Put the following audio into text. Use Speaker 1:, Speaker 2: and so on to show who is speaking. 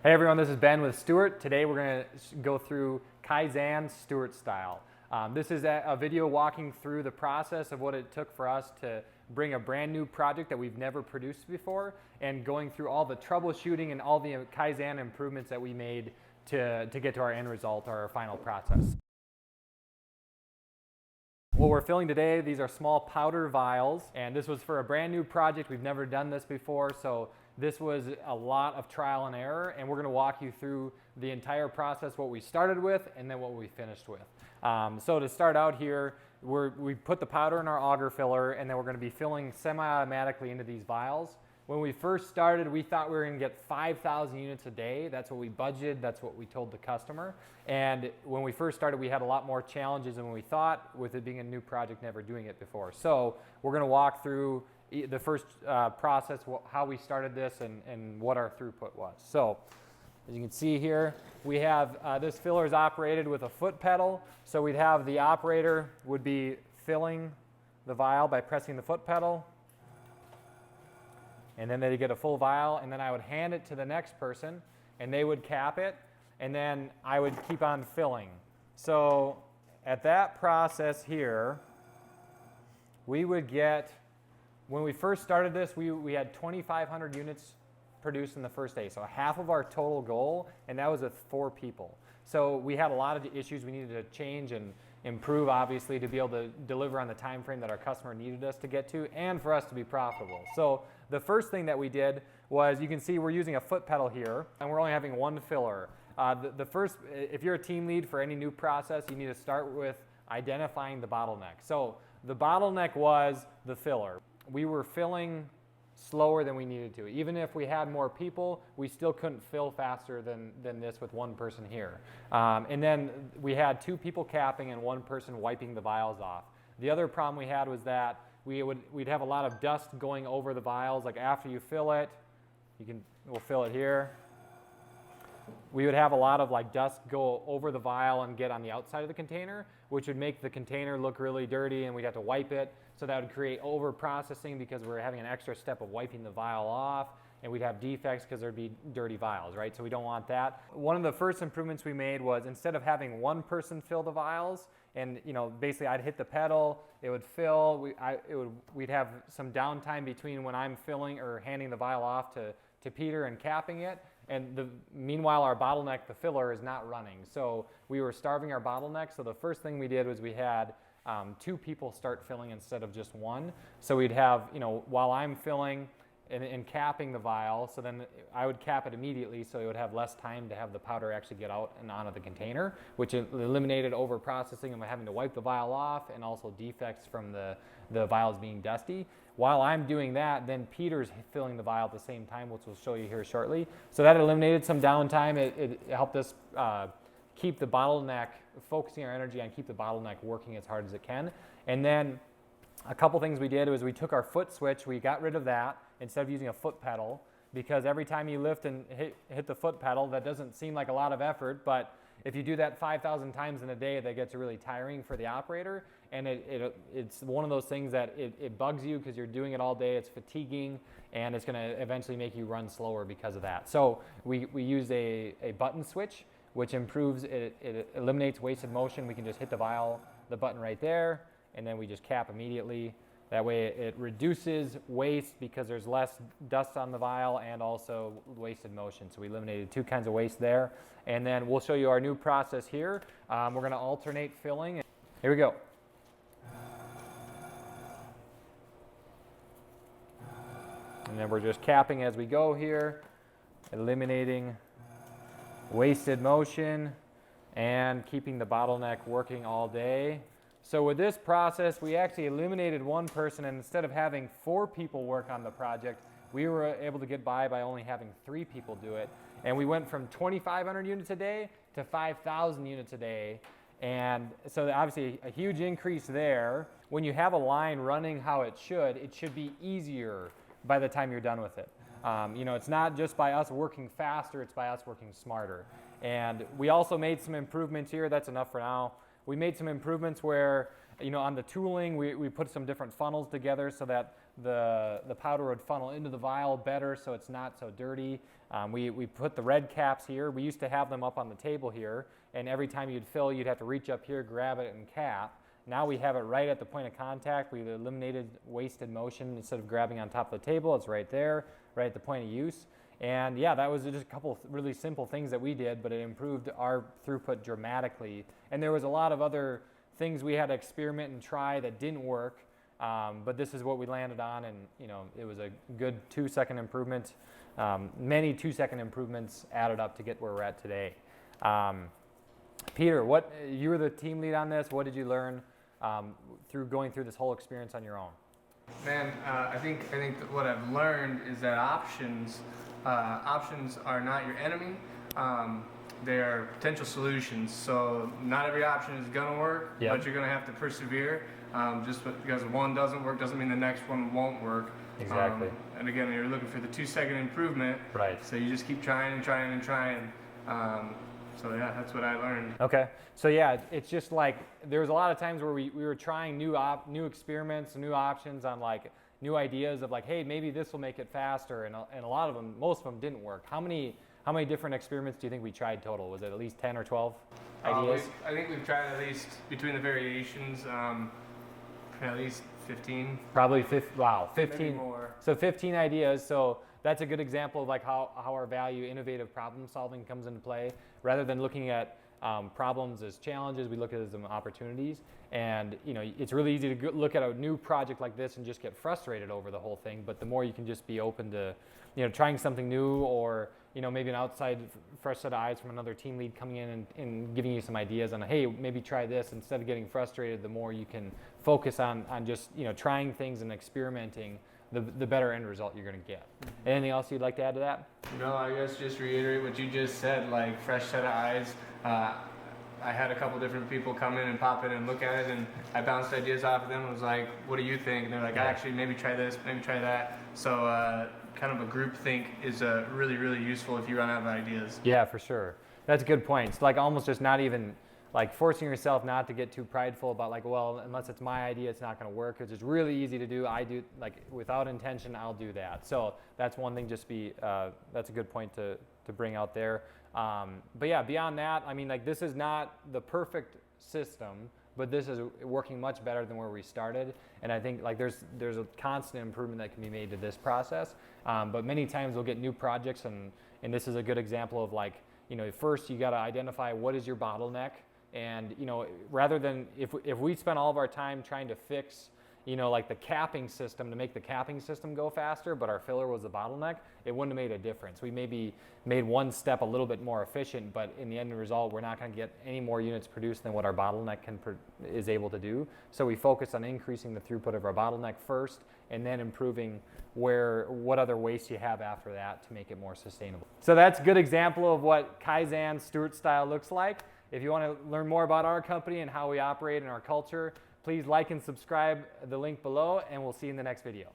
Speaker 1: Hey everyone, this is Ben with Steuart. Today we're going to go through Kaizen Steuart style. This is a video walking through the process of what it took for us to bring a brand new project that we've never produced before and going through all the troubleshooting and all the Kaizen improvements that we made to get to our end result, our final process. What we're filling today, these are small powder vials, and this was for a brand new project. We've never done this before, so this was a lot of trial and error, and we're going to walk you through the entire process, what we started with and then what we finished with. So to start out here, we put the powder in our auger filler, and then we're going to be filling semi-automatically into these vials. When we first started, we thought we were going to get 5,000 units a day. That's what we budgeted. That's what we told the customer. And when we first started, we had a lot more challenges than we thought with it being a new project, never doing it before. So we're going to walk through the first process, how we started this and what our throughput was. So as you can see here, we have this filler is operated with a foot pedal. So we'd have the operator would be filling the vial by pressing the foot pedal. And then they'd get a full vial, and then I would hand it to the next person, and they would cap it, and then I would keep on filling. So at that process here, we would get, when we first started this, we had 2,500 units produced in the first day, so half of our total goal, and that was with 4 people. So we had a lot of issues we needed to change and improve, obviously, to be able to deliver on the time frame that our customer needed us to get to and for us to be profitable. So the first thing that we did was, you can see we're using a foot pedal here, and we're only having one filler. The first, if you're a team lead for any new process, you need to start with identifying the bottleneck. So the bottleneck was the filler. We were filling slower than we needed to. Even if we had more people, we still couldn't fill faster than this with one person here. And then we had 2 people capping and 1 person wiping the vials off. The other problem we had was that we'd have a lot of dust going over the vials. Like after you fill it, we'll fill it here. We would have a lot of dust go over the vial and get on the outside of the container, which would make the container look really dirty, and we'd have to wipe it. So that would create over-processing because we're having an extra step of wiping the vial off, and we'd have defects because there'd be dirty vials, right? So we don't want that. One of the first improvements we made was, instead of having one person fill the vials, and basically I'd hit the pedal, it would fill, we'd have some downtime between when I'm filling or handing the vial off to Peter and capping it. And meanwhile, our bottleneck, the filler, is not running. So we were starving our bottleneck. So the first thing we did was we had 2 people start filling instead of just 1. So we'd have, while I'm filling and capping the vial, so then I would cap it immediately, so it would have less time to have the powder actually get out and onto the container, which eliminated over processing and having to wipe the vial off, and also defects from the vials being dusty. While I'm doing that, then Peter's filling the vial at the same time, which we'll show you here shortly. So that eliminated some downtime. It helped us keep the bottleneck, focusing our energy on keep the bottleneck working as hard as it can. And then a couple things we did was we took our foot switch, we got rid of that instead of using a foot pedal, because every time you lift and hit the foot pedal, that doesn't seem like a lot of effort, but if you do that 5,000 times in a day, that gets really tiring for the operator, and it's one of those things that it bugs you because you're doing it all day, it's fatiguing, and it's going to eventually make you run slower because of that. So we used a button switch, which improves, it eliminates wasted motion. We can just hit the button right there, and then we just cap immediately. That way it reduces waste because there's less dust on the vial and also wasted motion. So we eliminated 2 kinds of waste there. And then we'll show you our new process here. We're going to alternate filling. Here we go. And then we're just capping as we go here, eliminating wasted motion and keeping the bottleneck working all day. So with this process, we actually eliminated 1 person, and instead of having 4 people work on the project, we were able to get by only having 3 people do it. And we went from 2,500 units a day to 5,000 units a day. And so obviously a huge increase there. When you have a line running how it should be easier by the time you're done with it. It's not just by us working faster, it's by us working smarter. And we also made some improvements here. That's enough for now. We made some improvements where, on the tooling, we put some different funnels together so that the powder would funnel into the vial better so it's not so dirty. We put the red caps here. We used to have them up on the table here, and every time you'd fill, you'd have to reach up here, grab it, and cap. Now we have it right at the point of contact. We've eliminated wasted motion. Instead of grabbing on top of the table, it's right there, right at the point of use. And yeah, that was just a couple of really simple things that we did, but it improved our throughput dramatically. And there was a lot of other things we had to experiment and try that didn't work, but this is what we landed on, and it was a good 2-second improvement. Many 2-second improvements added up to get where we're at today. Peter, you were the team lead on this. What did you learn through going through this whole experience on your own?
Speaker 2: Man, I think that what I've learned is that options are not your enemy. They are potential solutions. So not every option is going to work,
Speaker 1: Yep.
Speaker 2: but you're going to have to persevere. Just because one doesn't work doesn't mean the next one won't work.
Speaker 1: Exactly.
Speaker 2: And again, you're looking for the 2-second improvement.
Speaker 1: Right.
Speaker 2: So you just keep trying and trying and trying. So yeah, that's what I learned.
Speaker 1: Okay. So yeah, it's just like there was a lot of times where we were trying new experiments, new options on like new ideas of like, hey, maybe this will make it faster, and a lot of them, most of them didn't work. How many different experiments do you think we tried total? Was it at least 10 or 12 ideas?
Speaker 2: I think we've tried at least, between the variations, at least 15.
Speaker 1: Probably 15. Wow, 15.
Speaker 2: Maybe more.
Speaker 1: So 15 ideas. So that's a good example of like how our value, innovative problem solving, comes into play. Rather than looking at problems as challenges, we look at it as opportunities. And it's really easy to look at a new project like this and just get frustrated over the whole thing. But the more you can just be open to trying something new, or maybe an outside fresh set of eyes from another team lead coming in and giving you some ideas on, hey, maybe try this, instead of getting frustrated, the more you can focus on just trying things and experimenting, the better end result you're going to get. Anything else you'd like to add to that?
Speaker 2: No, I guess just reiterate what you just said, like fresh set of eyes. I had a couple different people come in and pop in and look at it, and I bounced ideas off of them and was like, what do you think? And they're like, actually, maybe try this, maybe try that. So kind of a group think is really, really useful if you run out of ideas.
Speaker 1: Yeah, for sure. That's a good point. It's like almost just not even like forcing yourself not to get too prideful about like, well, unless it's my idea, it's not going to work. It's just really easy to do. I do, like, without intention, I'll do that. So that's one thing. Just that's a good point to bring out there. But yeah, beyond that, I mean, like, this is not the perfect system, but this is working much better than where we started. And I think like there's a constant improvement that can be made to this process. But many times we'll get new projects, and this is a good example of like, first you got to identify what is your bottleneck. And rather than if we spent all of our time trying to fix like the capping system to make the capping system go faster, but our filler was the bottleneck, it wouldn't have made a difference. We maybe made one step a little bit more efficient, but in the end result, we're not going to get any more units produced than what our bottleneck is able to do. So we focus on increasing the throughput of our bottleneck first, and then improving what other waste you have after that to make it more sustainable. So that's a good example of what Kaizen Steuart style looks like. If you want to learn more about our company and how we operate and our culture, please like and subscribe, the link below, and we'll see you in the next video.